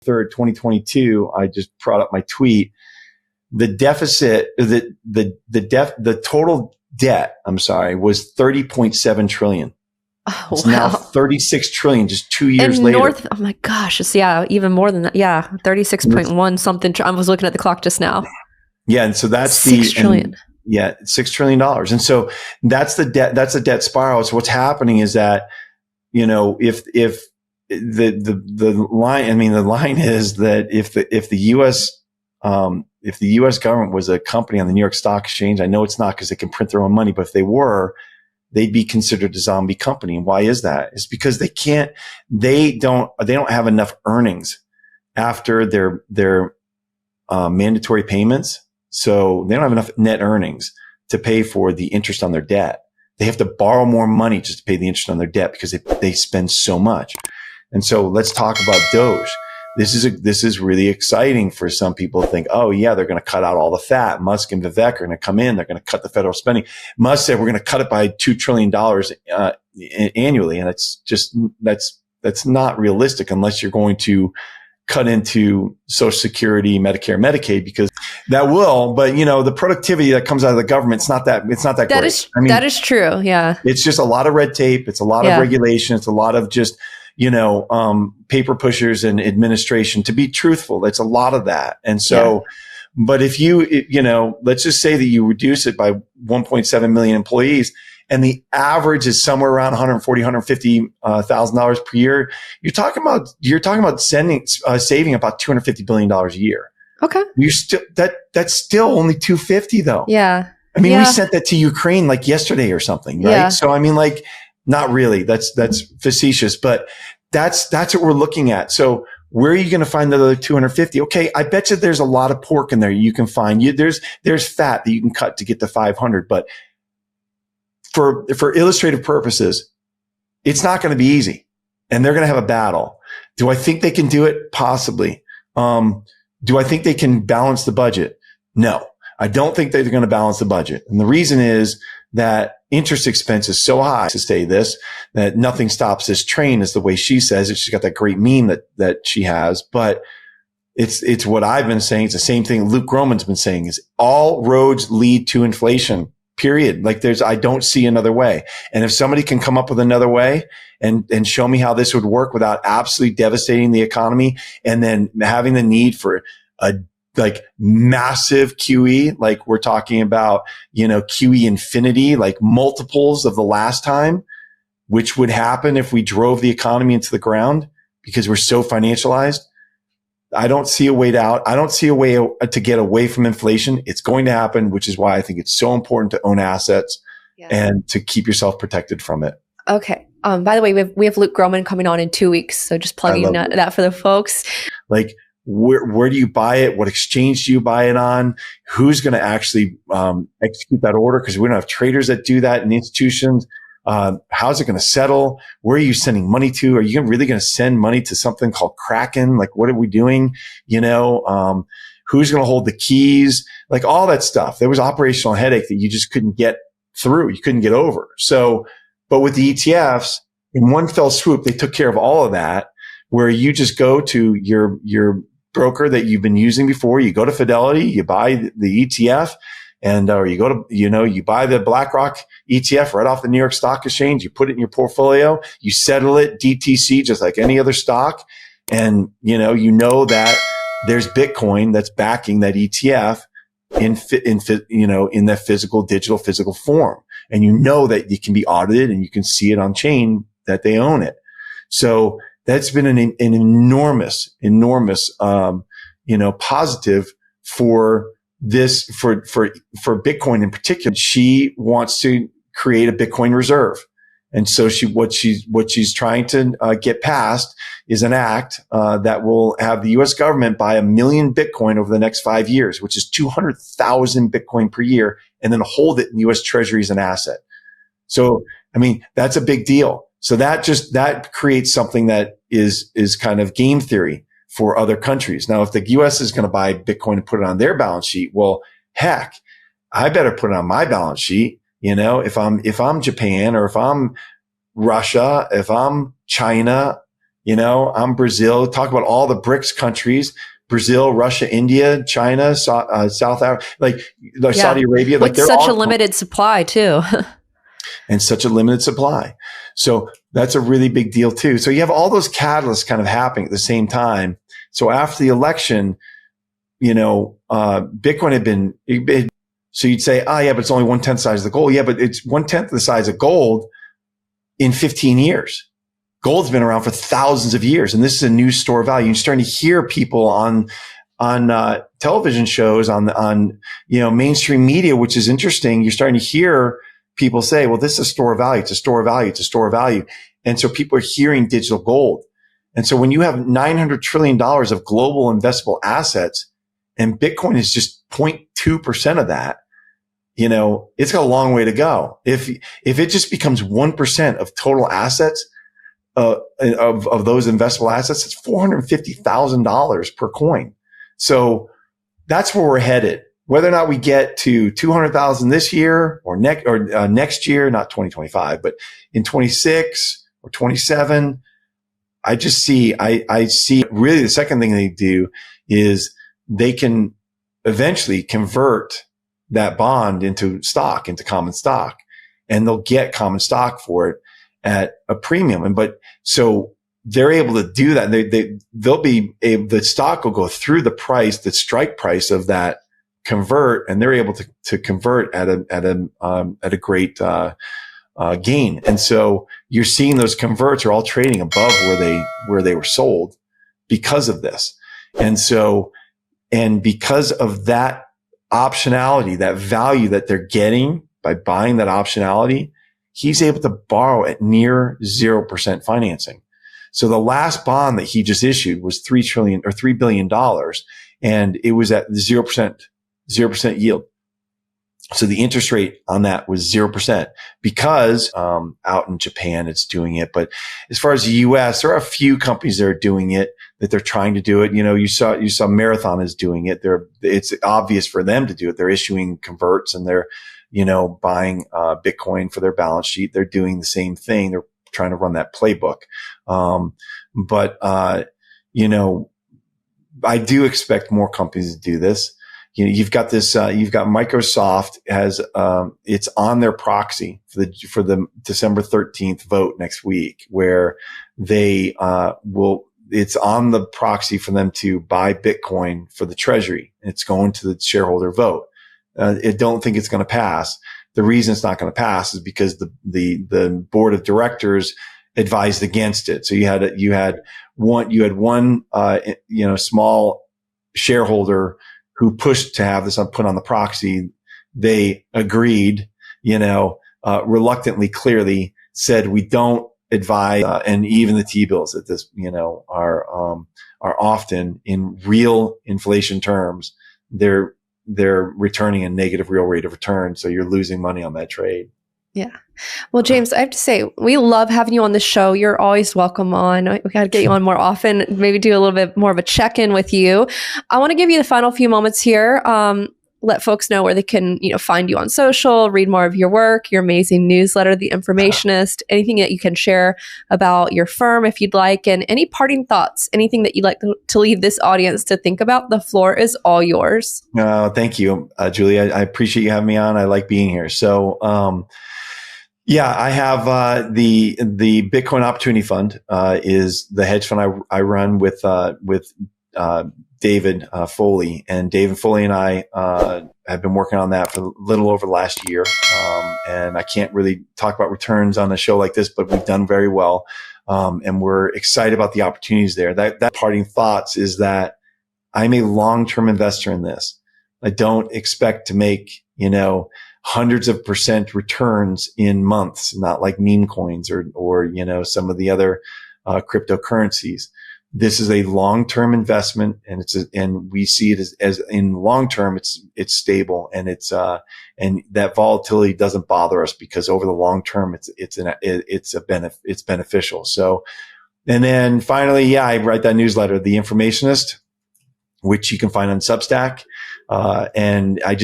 3rd, 2022, I just brought up my tweet. The deficit, the total debt, was 30.7 trillion. It's now 36 trillion just 2 years later. Oh my gosh. Yeah, even more than that. Yeah, 36.1 something. I was looking at the clock just now. Yeah, and so that's $6 trillion. $6 trillion. And so that's the debt spiral. So what's happening is that, if the line is that if the US government was a company on the New York Stock Exchange, I know it's not because they can print their own money, but if they were, they'd be considered a zombie company. And why is that? It's because they don't have enough earnings after their mandatory payments. So they don't have enough net earnings to pay for the interest on their debt. They have to borrow more money just to pay the interest on their debt because they spend so much. And so let's talk about Doge. This is really exciting for some people to think, oh yeah, they're going to cut out all the fat. Musk and Vivek are going to come in. They're going to cut the federal spending. Musk said we're going to cut it by $2 trillion annually. And that's not realistic unless you're going to cut into Social Security, Medicare, Medicaid, because that will, but the productivity that comes out of the government, it's not that great. That is true. Yeah. It's just a lot of red tape. It's a lot of regulation. It's a lot of just, paper pushers and administration. To be truthful, it's a lot of that. And so, but if let's just say that you reduce it by 1.7 million employees and the average is somewhere around $140,000-$150,000 per year, you're talking about saving about $250 billion a year. Okay. That's still only 250 though. Yeah. We sent that to Ukraine like yesterday or something, right? Yeah. So not really. That's facetious, but that's what we're looking at. So where are you going to find the other 250? Okay. I bet you there's a lot of pork in there you can find. There's fat that you can cut to get to 500, but for illustrative purposes, it's not going to be easy and they're going to have a battle. Do I think they can do it? Possibly. Do I think they can balance the budget? No, I don't think they're going to balance the budget. And the reason is that interest expense is so high, to say this, that nothing stops this train, is the way she says it. She's got that great meme that she has, but it's what I've been saying. It's the same thing Luke Groman's been saying, is all roads lead to inflation, period. I don't see another way. And if somebody can come up with another way and show me how this would work without absolutely devastating the economy and then having the need for a massive QE, like we're talking about, QE infinity, like multiples of the last time, which would happen if we drove the economy into the ground because we're so financialized. I don't see a way out. I don't see a way to get away from inflation. It's going to happen, which is why I think it's so important to own assets and to keep yourself protected from it. Okay. By the way, we have Luke Groman coming on in 2 weeks. So just plugging that for the folks. Where do you buy it? What exchange do you buy it on? Who's going to actually execute that order? Because we don't have traders that do that in institutions. How's it going to settle? Where are you sending money to? Are you really going to send money to something called Kraken? What are we doing? Who's going to hold the keys? All that stuff. There was operational headache that you just couldn't get through. You couldn't get over. So, but with the ETFs, in one fell swoop, they took care of all of that, where you just go to your broker that you've been using before. You go to Fidelity, you buy the ETF, or you go to, you buy the BlackRock ETF right off the New York Stock Exchange. You put it in your portfolio, you settle it DTC just like any other stock. And, that there's Bitcoin that's backing that ETF in that digital physical form. And that it can be audited and you can see it on chain that they own it. So that's been an enormous, positive for this, for Bitcoin in particular. She wants to create a Bitcoin reserve. And so what she's trying to get passed is an act that will have the U.S. government buy 1 million Bitcoin over the next 5 years, which is 200,000 Bitcoin per year, and then hold it in U.S. Treasury as an asset. So, that's a big deal. So that creates something that is kind of game theory for other countries. Now, if the U.S. is going to buy Bitcoin and put it on their balance sheet, well, heck, I better put it on my balance sheet. If I'm Japan, or if I'm Russia, if I'm China, I'm Brazil. Talk about all the BRICS countries. Brazil, Russia, India, China, South Africa, Saudi Arabia. With such a limited supply too. And such a limited supply. So that's a really big deal too. So you have all those catalysts kind of happening at the same time. So after the election, Bitcoin had been, so you'd say, but it's only 1/10 the size of the gold. Yeah, but it's 1/10 the size of gold in 15 years. Gold's been around for thousands of years, and this is a new store of value. You're starting to hear people on television shows, on mainstream media, which is interesting. You're starting to hear people say, well, this is a store of value. It's a store of value. It's a store of value. And so people are hearing digital gold. And so when you have $900 trillion of global investable assets and Bitcoin is just 0.2% of that, it's got a long way to go. If it just becomes 1% of total assets, of those investable assets, it's $450,000 per coin. So that's where we're headed. Whether or not we get to 200,000 this year or next year, not 2025, but in 26 or 27, I see really the second thing they do is they can eventually convert that bond into common stock, and they'll get common stock for it at a premium. So they're able to do that. The stock will go through the strike price of that convert, and they're able to convert at a great gain. And so you're seeing those converts are all trading above where they were sold because of this. And because of that optionality, that value that they're getting by buying that optionality, he's able to borrow at near 0% financing. So the last bond that he just issued was $3 billion, and it was at 0% yield. So the interest rate on that was 0% because, out in Japan, it's doing it. But as far as the US, there are a few companies that are doing it, that they're trying to do it. You saw Marathon is doing it. It's obvious for them to do it. They're issuing converts and they're, buying, Bitcoin for their balance sheet. They're doing the same thing. They're trying to run that playbook. I do expect more companies to do this. You've got Microsoft has, it's on their proxy for the December 13th vote next week, where they, it's on the proxy for them to buy Bitcoin for the treasury. It's going to the shareholder vote. I don't think it's going to pass. The reason it's not going to pass is because the board of directors advised against it. So you had one small shareholder who pushed to have this put on the proxy. They agreed, reluctantly, clearly said, we don't advise, and even the T-bills at this, are often in real inflation terms, they're returning a negative real rate of return. So you're losing money on that trade. Yeah. Well, James, I have to say, we love having you on the show. You're always welcome on. We got to get you on more often, maybe do a little bit more of a check-in with you. I want to give you the final few moments here. Let folks know where they can, find you on social, read more of your work, your amazing newsletter, The Informationist, anything that you can share about your firm if you'd like, and any parting thoughts, anything that you'd like to leave this audience to think about. The floor is all yours. Thank you, Julie. I appreciate you having me on. I like being here. So, I have the Bitcoin Opportunity Fund is the hedge fund I run with David Foley, and David Foley and I have been working on that for a little over the last year. And I can't really talk about returns on a show like this, but we've done very well, and we're excited about the opportunities there. That parting thoughts is that I'm a long-term investor in this. I don't expect to make hundreds of % returns in months, not like meme coins or some of the other cryptocurrencies. This is a long-term investment, and we see it as in long term, it's stable, and and that volatility doesn't bother us because over the long term, it's beneficial. So, and then finally, I write that newsletter, The Informationist, which you can find on Substack. And I just